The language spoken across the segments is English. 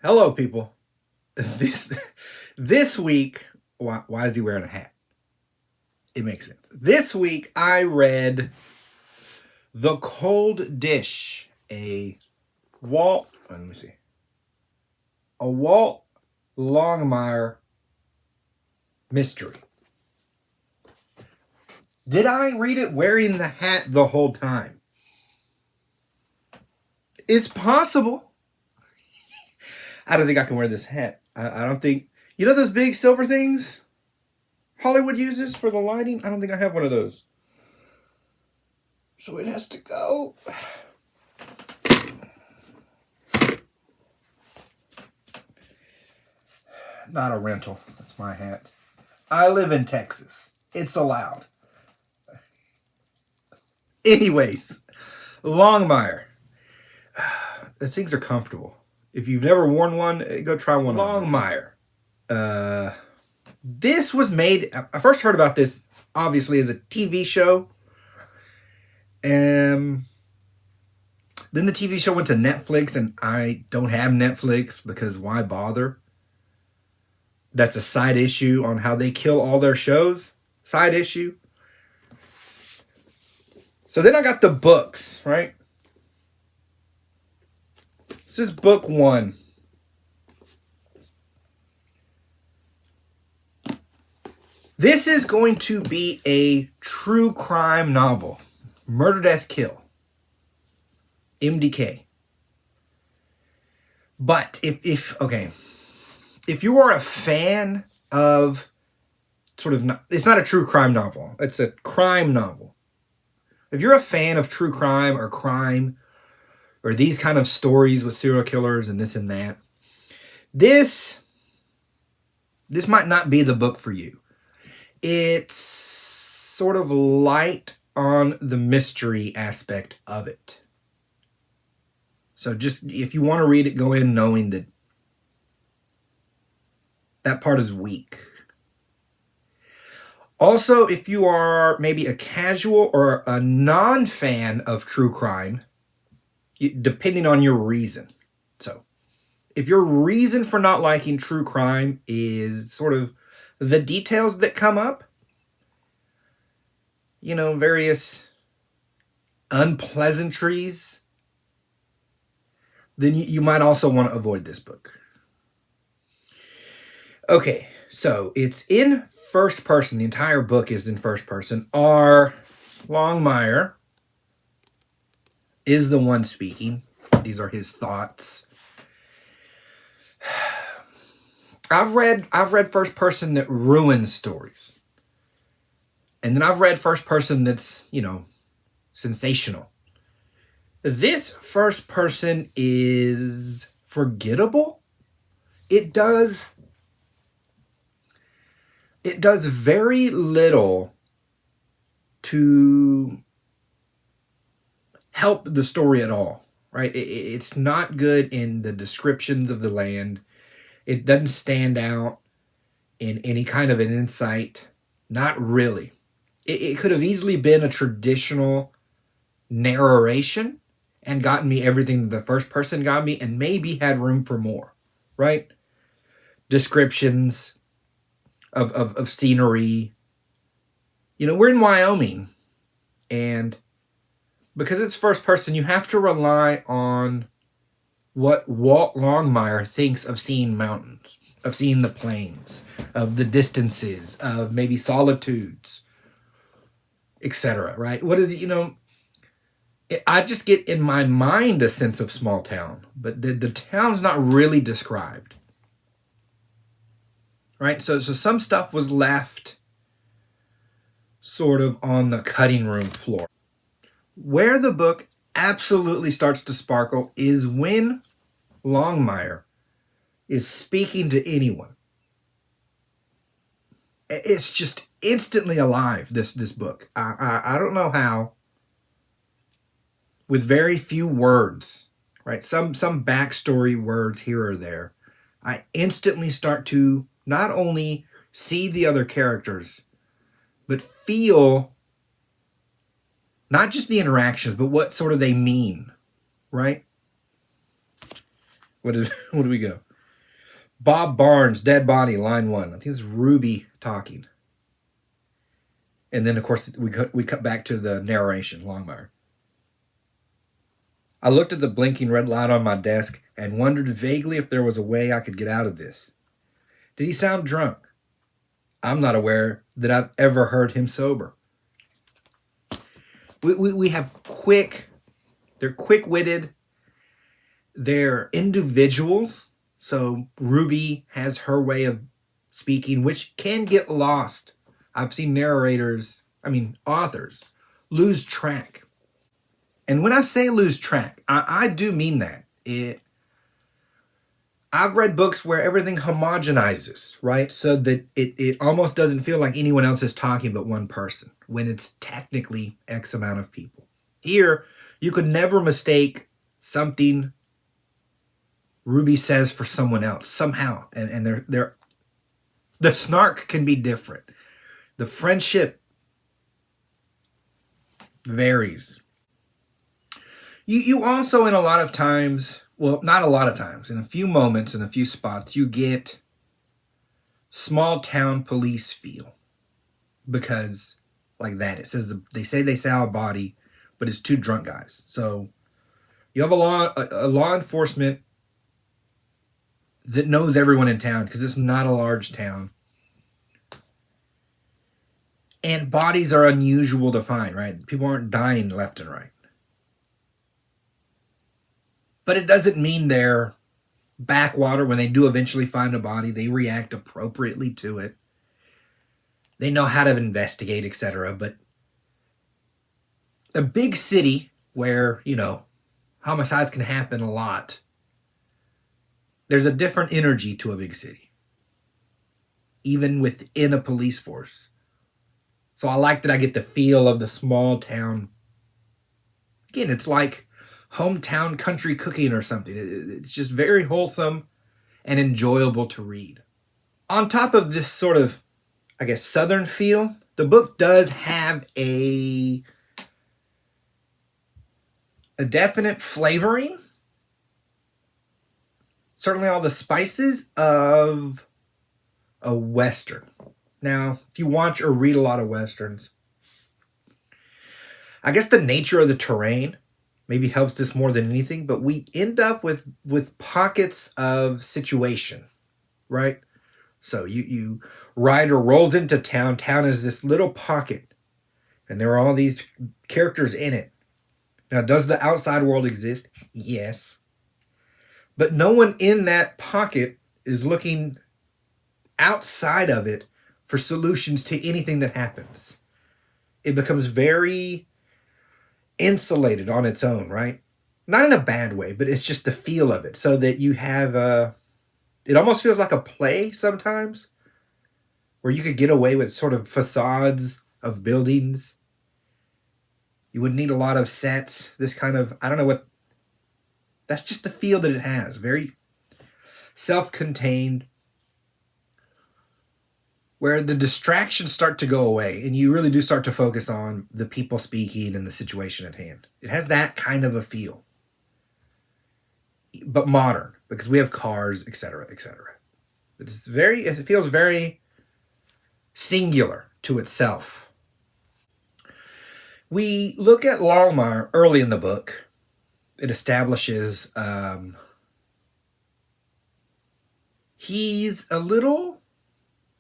Hello, people. This week, why is he wearing a hat? It makes sense. This week, I read The Cold Dish, let me see, a Walt Longmire mystery. Did I read it wearing the hat the whole time? It's possible. I don't think I can wear this hat. I don't think, those big silver things Hollywood uses for the lighting? I don't think I have one of those. So it has to go. Not a rental. That's my hat. I live in Texas. It's allowed. Anyways, Longmire. The things are comfortable. If you've never worn one, go try one. Longmire. This was made. I first heard about this obviously as a TV show. Then the TV show went to Netflix, and I don't have Netflix because why bother? That's a side issue on how they kill all their shows. Side issue. So then I got the books, right? This is book 1. This is going to be a true crime novel. Murder, Death, Kill. MDK. But if you are a fan of it's not a true crime novel. It's a crime novel. If you're a fan of true crime or these kind of stories with serial killers and this and that, this might not be the book for you. It's sort of light on the mystery aspect of it. So just, if you want to read it, go in knowing that part is weak. Also, if you are maybe a casual or a non-fan of true crime, depending on your reason. So, if your reason for not liking true crime is sort of the details that come up, various unpleasantries, then you might also want to avoid this book. Okay, so it's in first person. The entire book is in first person. R. Longmire is the one speaking. These are his thoughts. I've read first person that ruins stories. And then I've read first person that's, sensational. This first person is forgettable. It does very little to help the story at all, right? It's not good in the descriptions of the land. It doesn't stand out in any kind of an insight. Not really. It could have easily been a traditional narration and gotten me everything the first person got me, and maybe had room for more, right? Descriptions of scenery. We're in Wyoming, and because it's first person, you have to rely on what Walt Longmire thinks of seeing mountains, of seeing the plains, of the distances, of maybe solitudes, etc. Right? What is it? I just get in my mind a sense of small town, but the town's not really described. Right? So some stuff was left sort of on the cutting room floor. Where the book absolutely starts to sparkle is when Longmire is speaking to anyone. It's just instantly alive, this book. I don't know how. With very few words, right? Some backstory words here or there. I instantly start to not only see the other characters, but feel not just the interactions, but what sort of they mean, right? What do we go? Bob Barnes, dead body, line 1. I think it's Ruby talking. And then, of course, we cut back to the narration, Longmire. I looked at the blinking red light on my desk and wondered vaguely if there was a way I could get out of this. Did he sound drunk? I'm not aware that I've ever heard him sober. We have they're quick-witted, they're individuals. So Ruby has her way of speaking, which can get lost. I've seen authors, lose track. And when I say lose track, I do mean that. I've read books where everything homogenizes, right? So that it almost doesn't feel like anyone else is talking but one person, when it's technically X amount of people. Here, you could never mistake something Ruby says for someone else, somehow. And the snark can be different. The friendship varies. You also, in a lot of times, well, not a lot of times, in a few moments, in a few spots, you get small town police feel. Because, like that, it says they say they saw a body, but it's 2 drunk guys. So you have a law enforcement that knows everyone in town, because it's not a large town. And bodies are unusual to find, right? People aren't dying left and right. But it doesn't mean they're backwater. When they do eventually find a body, they react appropriately to it. They know how to investigate, etc. But a big city where, homicides can happen a lot, there's a different energy to a big city, even within a police force. So I like that I get the feel of the small town. Again, it's like hometown country cooking or something. It's just very wholesome and enjoyable to read. On top of this sort of, southern feel, the book does have a definite flavoring. Certainly all the spices of a Western. Now, if you watch or read a lot of Westerns, I guess the nature of the terrain maybe helps this more than anything, but we end up with pockets of situation, right? So you Ryder rolls into town. Town is this little pocket, and there are all these characters in it. Now, does the outside world exist? Yes. But no one in that pocket is looking outside of it for solutions to anything that happens. It becomes very insulated on its own, right? Not in a bad way, but it's just the feel of it. So that you have it almost feels like a play sometimes, where you could get away with sort of facades of buildings. You would need a lot of sets. This kind of, that's just the feel that it has. Very self-contained, where the distractions start to go away and you really do start to focus on the people speaking and the situation at hand. It has that kind of a feel, but modern, because we have cars, etc., etc. It feels very singular to itself. We look at Longmire early in the book. It establishes he's a little,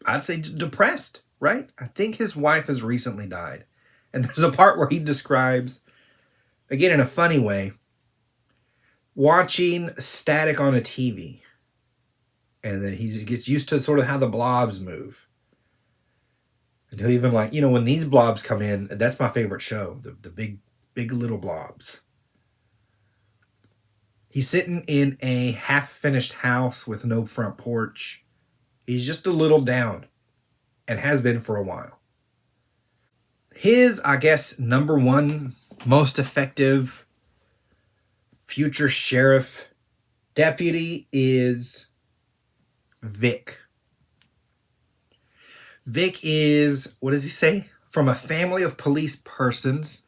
I'd say, depressed, right? I think his wife has recently died. And there's a part where he describes, again in a funny way, watching static on a TV. And then he gets used to sort of how the blobs move. And he'll even when these blobs come in, that's my favorite show, the big little blobs. He's sitting in a half-finished house with no front porch. He's just a little down, and has been for a while. His, number one most effective future sheriff deputy is Vic. Vic is, what does he say? From a family of police persons.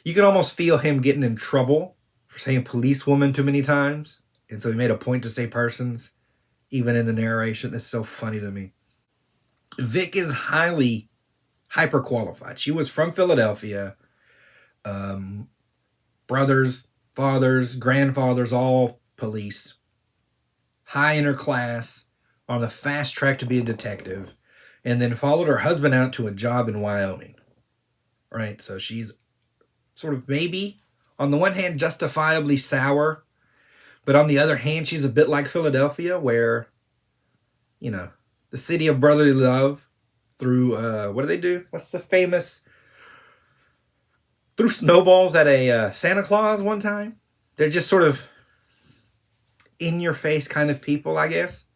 You can almost feel him getting in trouble for saying policewoman too many times. And so he made a point to say persons, even in the narration. It's so funny to me. Vic is highly hyper qualified. She was from Philadelphia. Brothers, fathers, grandfathers, all police. High in her class, on the fast track to be a detective, and then followed her husband out to a job in Wyoming. Right? So she's sort of maybe, on the one hand, justifiably sour, but on the other hand, she's a bit like Philadelphia, where, the city of brotherly love through, what do they do? What's the famous? Threw snowballs at a Santa Claus one time. They're just sort of in your face kind of people, I guess.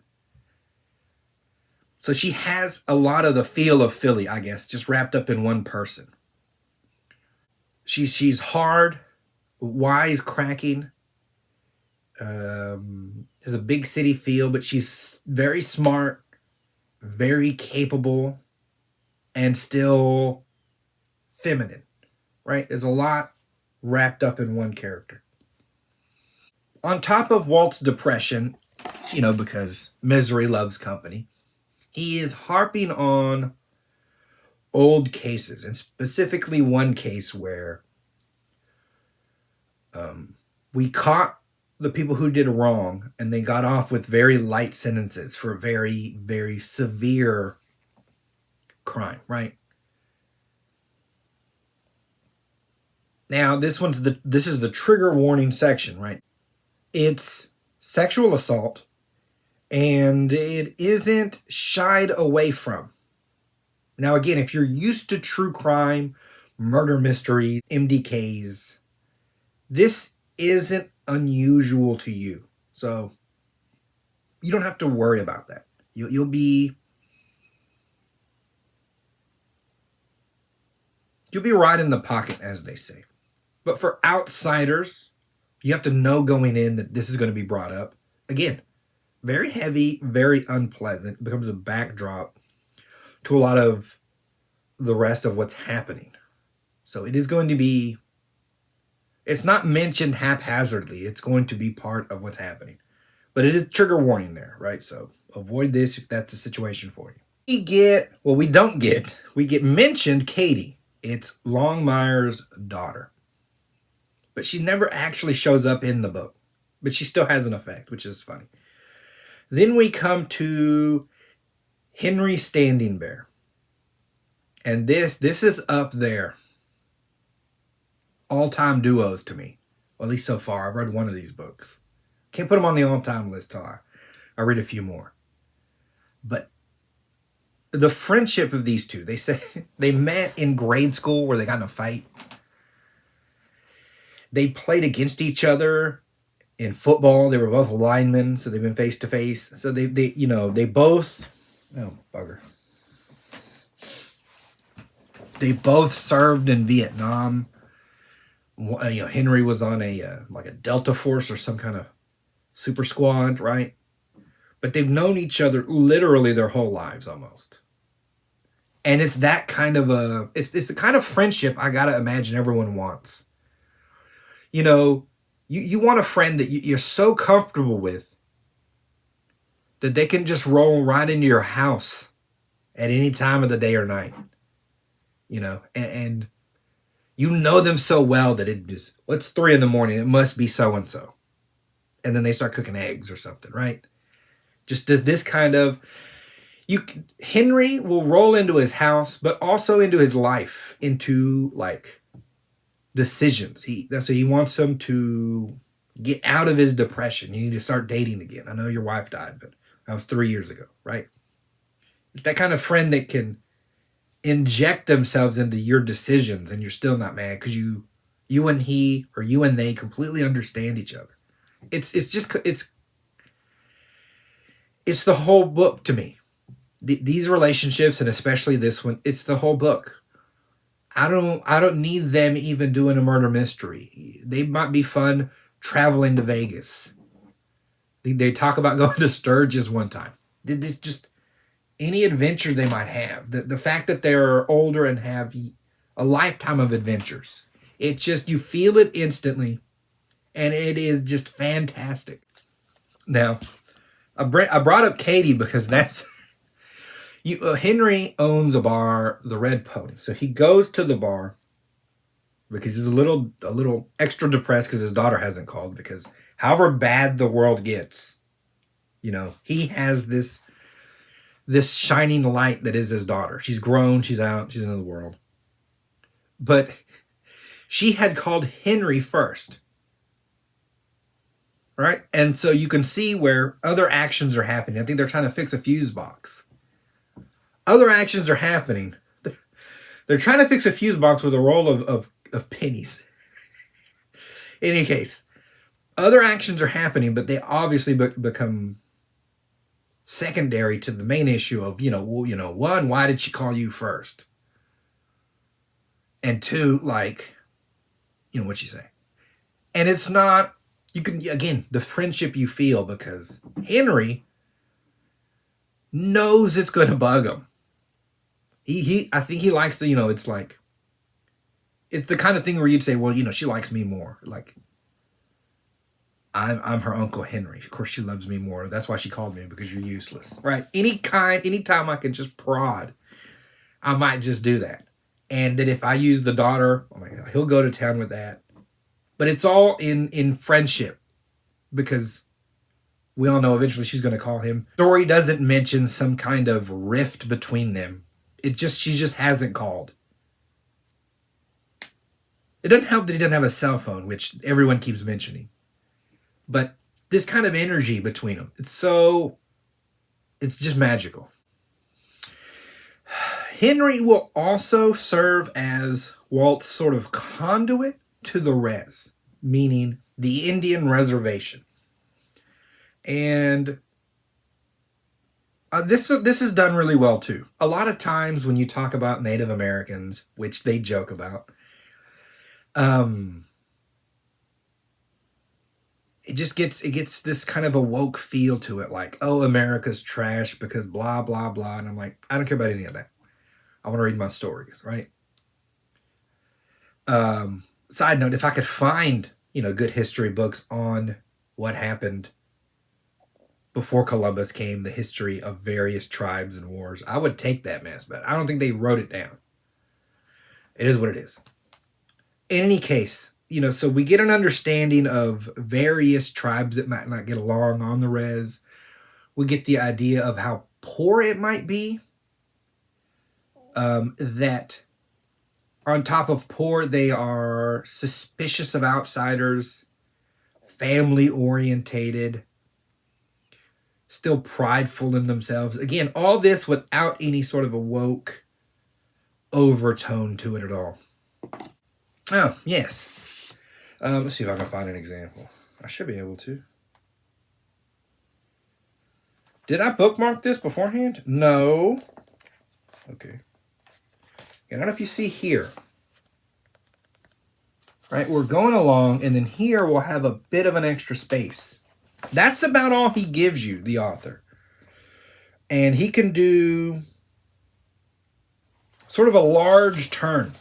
So she has a lot of the feel of Philly, I guess, just wrapped up in one person. She's hard, wise, cracking, has a big city feel, but she's very smart, very capable, and still feminine, right? There's a lot wrapped up in one character. On top of Walt's depression, because misery loves company, he is harping on old cases, and specifically one case where we caught the people who did wrong, and they got off with very light sentences for very, very severe crime, right? Now, this is the trigger warning section, right? It's sexual assault, and it isn't shied away from. Now, again, if you're used to true crime, murder mysteries, MDKs, this isn't unusual to you. So you don't have to worry about that. You'll be right in the pocket, as they say. But for outsiders, you have to know going in that this is going to be brought up. Again, very heavy, very unpleasant. It becomes a backdrop to a lot of the rest of what's happening. So it is going to be, it's not mentioned haphazardly. It's going to be part of what's happening. But it is trigger warning there, right? So avoid this if that's the situation for you. We get mentioned Katie. It's Longmire's daughter. But she never actually shows up in the book. But she still has an effect, which is funny. Then we come to Henry Standing Bear. And this is up there. All-time duos to me. Well, at least so far. I've read one of these books. Can't put them on the all-time list till I read a few more. But the friendship of these two, they say they met in grade school where they got in a fight. They played against each other in football. They were both linemen, so they've been face to face. So they both, oh bugger. They both served in Vietnam. Henry was on a Delta Force or some kind of super squad, right? But they've known each other literally their whole lives almost. And it's that kind of it's the kind of friendship I gotta imagine everyone wants. You want a friend that you're so comfortable with that they can just roll right into your house at any time of the day or night. And you know them so well that it's 3 a.m. It must be so-and-so. And then they start cooking eggs or something, right? Just this kind of, Henry will roll into his house, but also into his life, into decisions. That's what he wants them to get out of his depression. You need to start dating again. I know your wife died, but that was 3 years ago, right? It's that kind of friend that can inject themselves into your decisions and you're still not mad because you and he or you and they completely understand each other. It's the whole book to me. These relationships, and especially this one, it's the whole book. I don't need them even doing a murder mystery. They might be fun traveling to Vegas. They talk about going to Sturgis one time. This just any adventure they might have. The fact that they're older and have a lifetime of adventures. It just, you feel it instantly. And it is just fantastic. Now, I brought up Katie because that's Henry owns a bar, the Red Pony. So he goes to the bar because he's a little extra depressed because his daughter hasn't called. Because however bad the world gets, he has this shining light that is his daughter. She's grown, she's out, she's into the world. But she had called Henry first. Right? And so you can see where other actions are happening. I think they're trying to fix a fuse box. Other actions are happening. They're trying to fix a fuse box with a roll of pennies. In any case, other actions are happening, but they obviously become secondary to the main issue of, one, why did she call you first? And two, what'd she say? And it's not, you can, again, the friendship you feel because Henry knows it's going to bug him. I think he likes to, it's the kind of thing where you'd say, well, she likes me more. Like, I'm her Uncle Henry. Of course she loves me more. That's why she called me, because you're useless. Right? Anytime I can just prod, I might just do that. And that if I use the daughter, oh my God, he'll go to town with that. But it's all in friendship, because we all know eventually she's going to call him. The story doesn't mention some kind of rift between them. She just hasn't called. It doesn't help that he doesn't have a cell phone, which everyone keeps mentioning. But this kind of energy between them, it's just magical. Henry will also serve as Walt's sort of conduit to the res, meaning the Indian reservation. And this is done really well too. A lot of times when you talk about Native Americans, which they joke about, it gets this kind of a woke feel to it, like, oh, America's trash because blah blah blah, and I'm like, I don't care about any of that. I want to read my stories, right? Side note, if I could find good history books on what happened before Columbus came, the history of various tribes and wars, I would take that mess, but I don't think they wrote it down. It is what it is. In any case, so we get an understanding of various tribes that might not get along on the res. We get the idea of how poor it might be. That on top of poor, they are suspicious of outsiders, family orientated, still prideful in themselves. Again, all this without any sort of a woke overtone to it at all. Oh, yes. Let's see if I can find an example. I should be able to. Did I bookmark this beforehand? No. Okay. I don't know if you see here. Right, we're going along, and then here we'll have a bit of an extra space. That's about all he gives you, the author. And he can do sort of a large turn.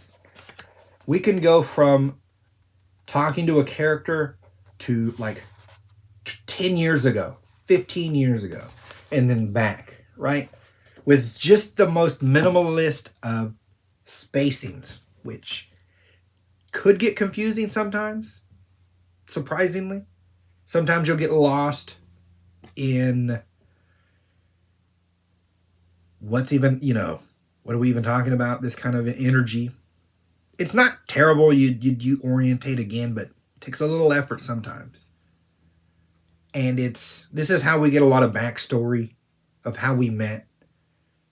We can go from talking to a character to 10 years ago, 15 years ago, and then back, right? With just the most minimalist of spacings, which could get confusing sometimes, surprisingly. Sometimes you'll get lost in what's even, what are we even talking about? This kind of energy. It's not terrible. You orientate again, but it takes a little effort sometimes. And this is how we get a lot of backstory of how we met.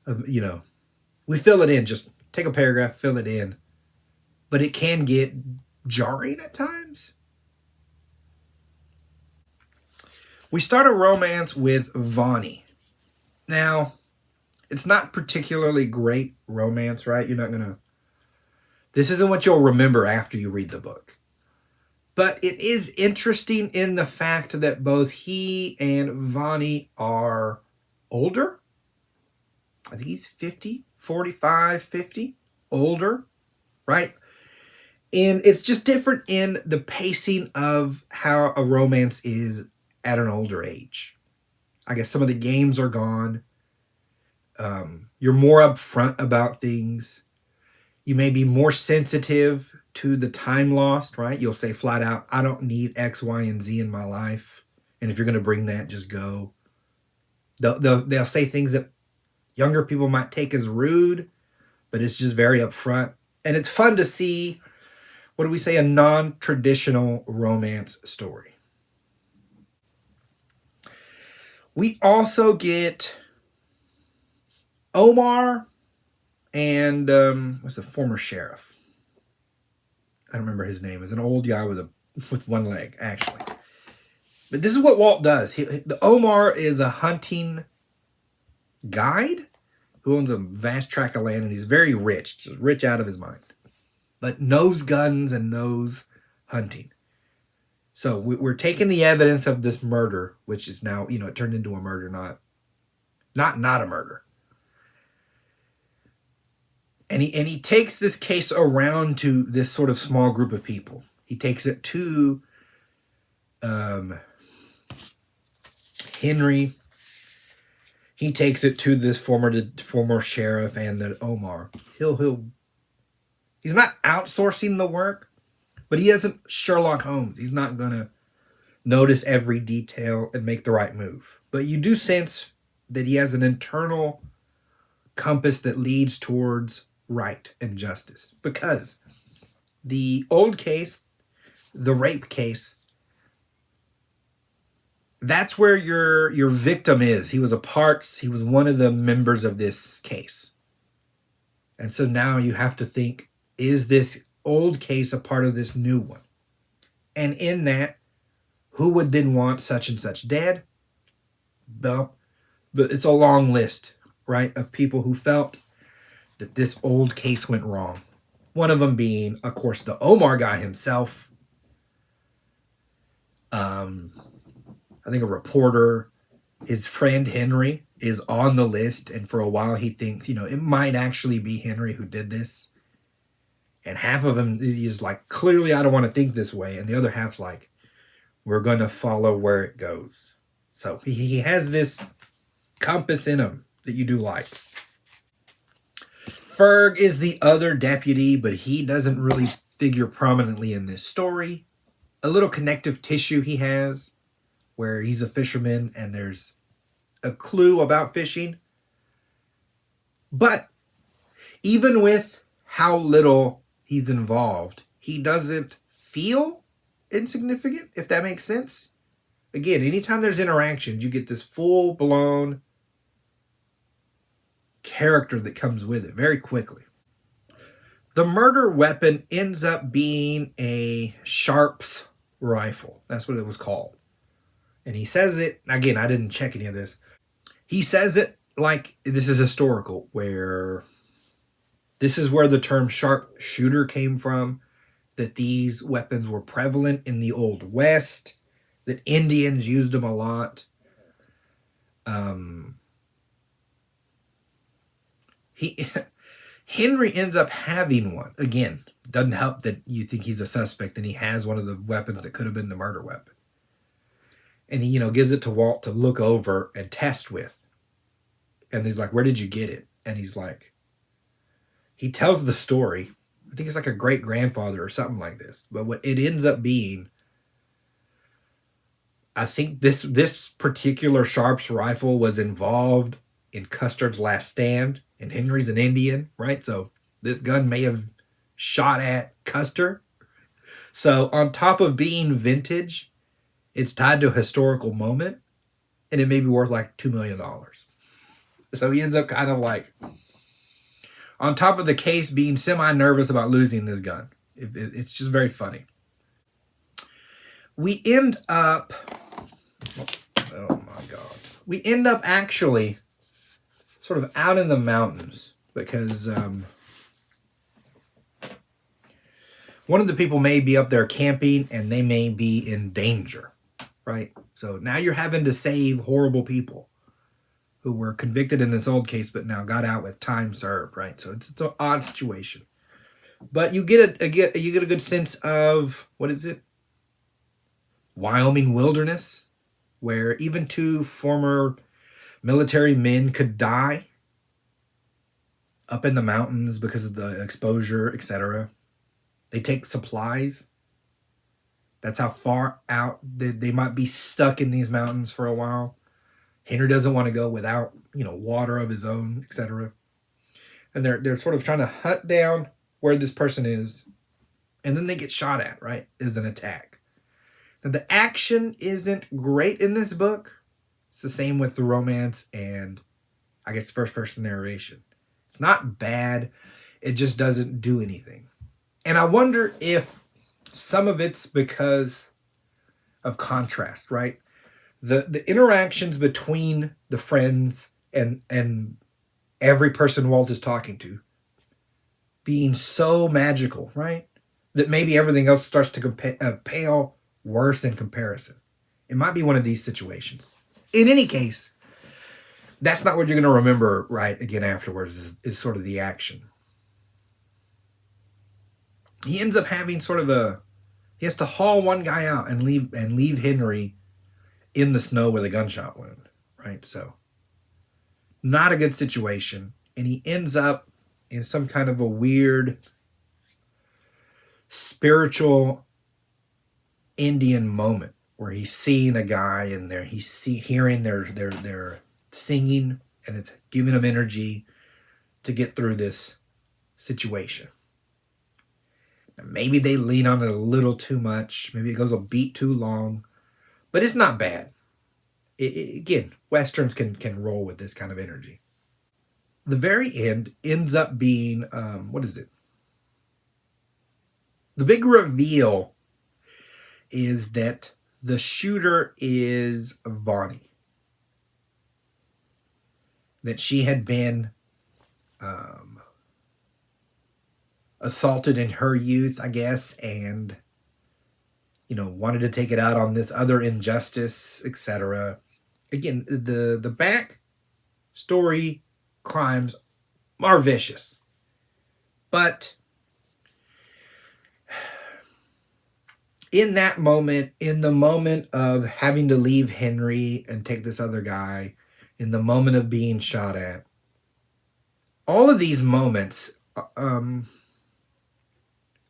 We fill it in. Just take a paragraph, fill it in. But it can get jarring at times. We start a romance with Vonnie. Now, it's not particularly great romance, right? This isn't what you'll remember after you read the book. But it is interesting in the fact that both he and Vonnie are older. I think he's 50, 45, 50, older, right? And it's just different in the pacing of how a romance is at an older age. I guess some of the games are gone. You're more upfront about things. You may be more sensitive to the time lost, right? You'll say flat out, I don't need X, Y, and Z in my life. And if you're going to bring that, just go. They'll say things that younger people might take as rude, but it's just very upfront. And it's fun to see, what do we say, a non-traditional romance story. We also get Omar and what's the former sheriff? I don't remember his name. It's an old guy with one leg, actually. But this is what Walt does. The Omar is a hunting guide who owns a vast tract of land, and he's very rich, just rich out of his mind, but knows guns and knows hunting. So we're taking the evidence of this murder, which is now, it turned into a murder, not a murder. And he takes this case around to this sort of small group of people. He takes it to Henry. He takes it to this former sheriff and the Omar. He's not outsourcing the work, but he isn't Sherlock Holmes. He's not gonna notice every detail and make the right move. But you do sense that he has an internal compass that leads towards right and justice, because the old case, the rape case, that's where your victim is. He was one of the members of this case. And so now you have to think, is this old case a part of this new one? And in that, who would then want such and such dead? It's a long list, right, of people who felt that this old case went wrong. One of them being, of course, the Omar guy himself. I think a reporter. His friend Henry is on the list, and for a while he thinks, it might actually be Henry who did this. And half of him is like, clearly I don't want to think this way. And the other half's like, we're going to follow where it goes. So he has this compass in him that you do like. Ferg is the other deputy, but he doesn't really figure prominently in this story. A little connective tissue he has, where he's a fisherman and there's a clue about fishing. But even with how little he's involved, he doesn't feel insignificant, if that makes sense. Again, anytime there's interactions, you get this full-blown character that comes with it very quickly. The murder weapon ends up being a Sharps rifle. That's what it was called. And he says it, again, I didn't check any of this. He says it like this is historical, where this is where the term sharpshooter came from, that these weapons were prevalent in the Old West, that Indians used them a lot. Henry ends up having one. Again, doesn't help that you think he's a suspect and he has one of the weapons that could have been the murder weapon. And he, gives it to Walt to look over and test with. And he's like, where did you get it? And he's like, he tells the story. I think it's like a great-grandfather or something like this. But what it ends up being, I think this particular Sharps rifle was involved in Custer's last stand. And Henry's an Indian, right? So this gun may have shot at Custer. So on top of being vintage, it's tied to a historical moment, and it may be worth like $2 million. So he ends up kind of like, on top of the case, being semi-nervous about losing this gun. It's just very funny. We end up, oh my God. We end up actually sort of out in the mountains because one of the people may be up there camping and they may be in danger, right? So now you're having to save horrible people who were convicted in this old case but now got out with time served, right? So it's an odd situation. But you get a good sense of, what is it? Wyoming wilderness. where even two former military men could die up in the mountains because of the exposure, etc. They take supplies. That's how far out they might be stuck in these mountains for a while. Henry doesn't want to go without, water of his own, etc. And they're sort of trying to hunt down where this person is, and then they get shot at, right? As an attack. Now the action isn't great in this book. It's the same with the romance and I guess first person narration. It's not bad. It just doesn't do anything. And I wonder if some of it's because of contrast, right? The interactions between the friends and every person Walt is talking to being so magical, right? That maybe everything else starts to pale worse in comparison. It might be one of these situations. In any case, that's not what you're going to remember, right, again afterwards, is sort of the action. He ends up having he has to haul one guy out and leave Henry in the snow with a gunshot wound, right? So, not a good situation. And he ends up in some kind of a weird spiritual Indian moment where he's seeing a guy and he's hearing their singing, and it's giving him energy to get through this situation. Now, maybe they lean on it a little too much. Maybe it goes a beat too long, but it's not bad. Again, Westerns can roll with this kind of energy. The very end ends up being, what is it? The big reveal is that the shooter is Vonnie. That she had been assaulted in her youth, I guess, and wanted to take it out on this other injustice, etc. Again, the back story crimes are vicious, but in that moment, in the moment of having to leave Henry and take this other guy, in the moment of being shot at, all of these moments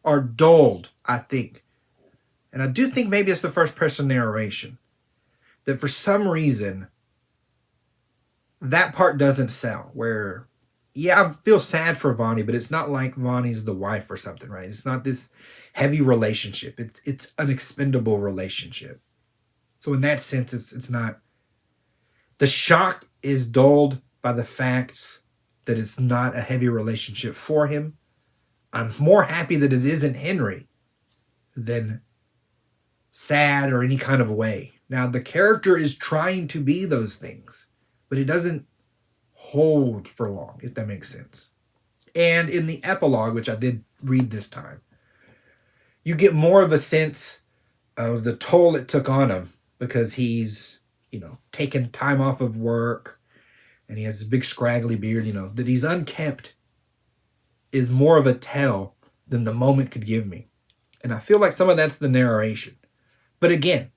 are dulled, I think. And I do think maybe it's the first person narration. That for some reason, that part doesn't sell. Where, yeah, I feel sad for Vonnie, but it's not like Vonnie's the wife or something, right? It's not this heavy relationship. It's an expendable relationship. So in that sense, it's not. The shock is dulled by the facts that it's not a heavy relationship for him. I'm more happy that it isn't Henry than sad or any kind of way. Now, the character is trying to be those things, but it doesn't hold for long, if that makes sense. And in the epilogue, which I did read this time, you get more of a sense of the toll it took on him because he's, taken time off of work and he has this big scraggly beard, that he's unkempt is more of a tell than the moment could give me. And I feel like some of that's the narration. But again,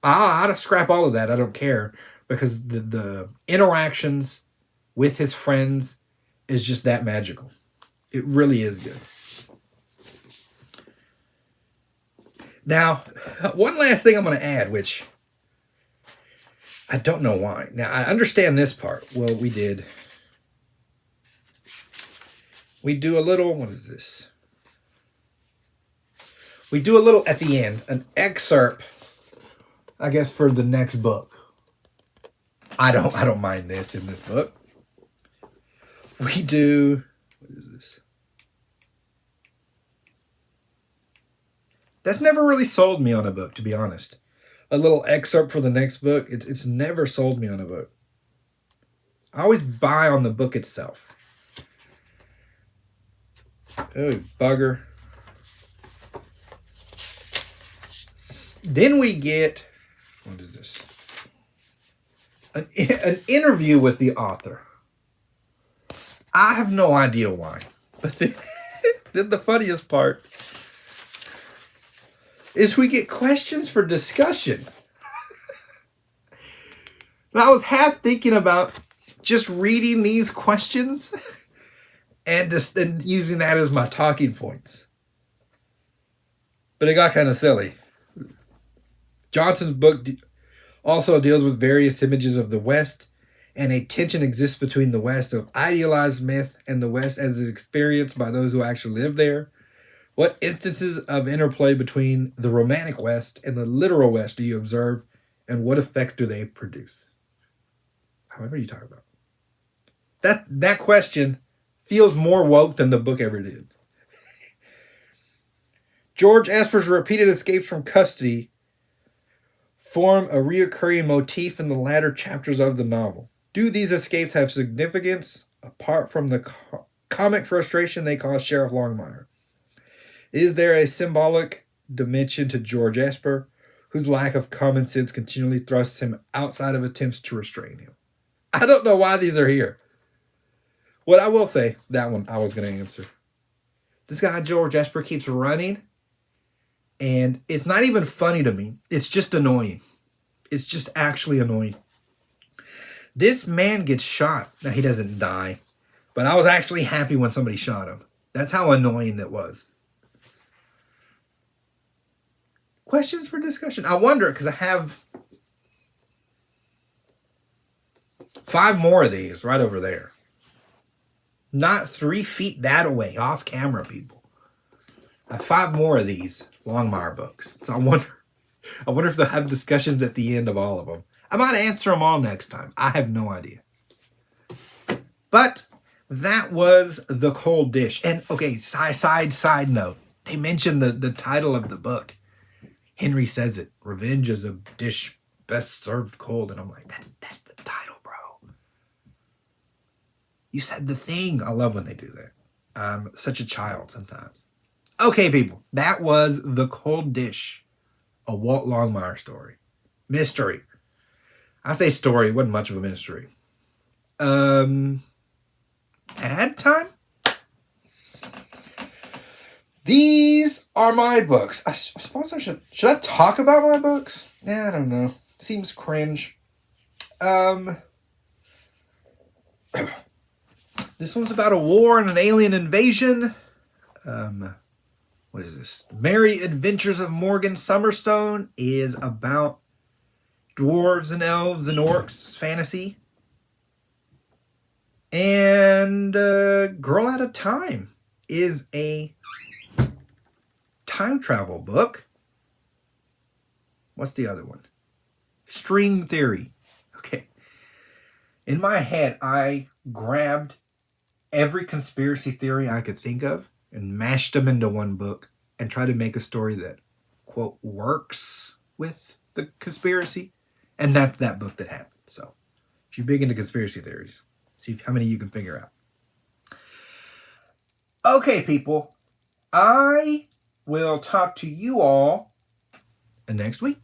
I'd scrap all of that. I don't care because the interactions with his friends is just that magical. It really is good. Now, one last thing I'm going to add, which I don't know why. Now, I understand this part. Well, we do a little, what is this? We do a little at the end, an excerpt, I guess, for the next book. I don't mind this in this book. We do, what is this? That's never really sold me on a book, to be honest. A little excerpt for the next book, it's never sold me on a book. I always buy on the book itself. Oh, bugger. Then we get, what is this? An interview with the author. I have no idea why. But then the funniest part is we get questions for discussion. But I was half thinking about just reading these questions and using that as my talking points. But it got kind of silly. Johnson's book also deals with various images of the West, and a tension exists between the West of idealized myth and the West as it's experienced by those who actually live there. What instances of interplay between the romantic West and the literal West do you observe, and what effects do they produce? However you talk about. That question feels more woke than the book ever did. George Esper's repeated escapes from custody form a reoccurring motif in the latter chapters of the novel. Do these escapes have significance apart from the comic frustration they cause Sheriff Longmire? Is there a symbolic dimension to George Esper, whose lack of common sense continually thrusts him outside of attempts to restrain him? I don't know why these are here. What I will say, that one I was going to answer. This guy, George Esper, keeps running, and it's not even funny to me. It's just annoying. It's just actually annoying. This man gets shot. Now, he doesn't die, but I was actually happy when somebody shot him. That's how annoying it was. Questions for discussion. I wonder, because I have 5 more of these right over there. Not 3 feet that away, off camera, people. I have 5 more of these Longmire books. So I wonder if they'll have discussions at the end of all of them. I might answer them all next time. I have no idea. But that was The Cold Dish. And okay, side note. They mentioned the title of the book. Henry says it. Revenge is a dish best served cold. And I'm like, that's the title, bro. You said the thing. I love when they do that. I'm such a child sometimes. Okay, people. That was The Cold Dish. A Walt Longmire story. Mystery. I say story. It wasn't much of a mystery. Ad time? These are my books. I suppose I should I talk about my books? Yeah, I don't know. Seems cringe. This one's about a war and an alien invasion. What is this? Merry Adventures of Morgan Summerstone is about dwarves and elves and orcs, fantasy. And Girl Out of Time is a time travel book. What's the other one? String Theory. Okay. In my head, I grabbed every conspiracy theory I could think of and mashed them into one book and tried to make a story that, quote, works with the conspiracy. And that's that book that happened. So, if you're big into conspiracy theories, see how many you can figure out. Okay, people. I will talk to you all next week.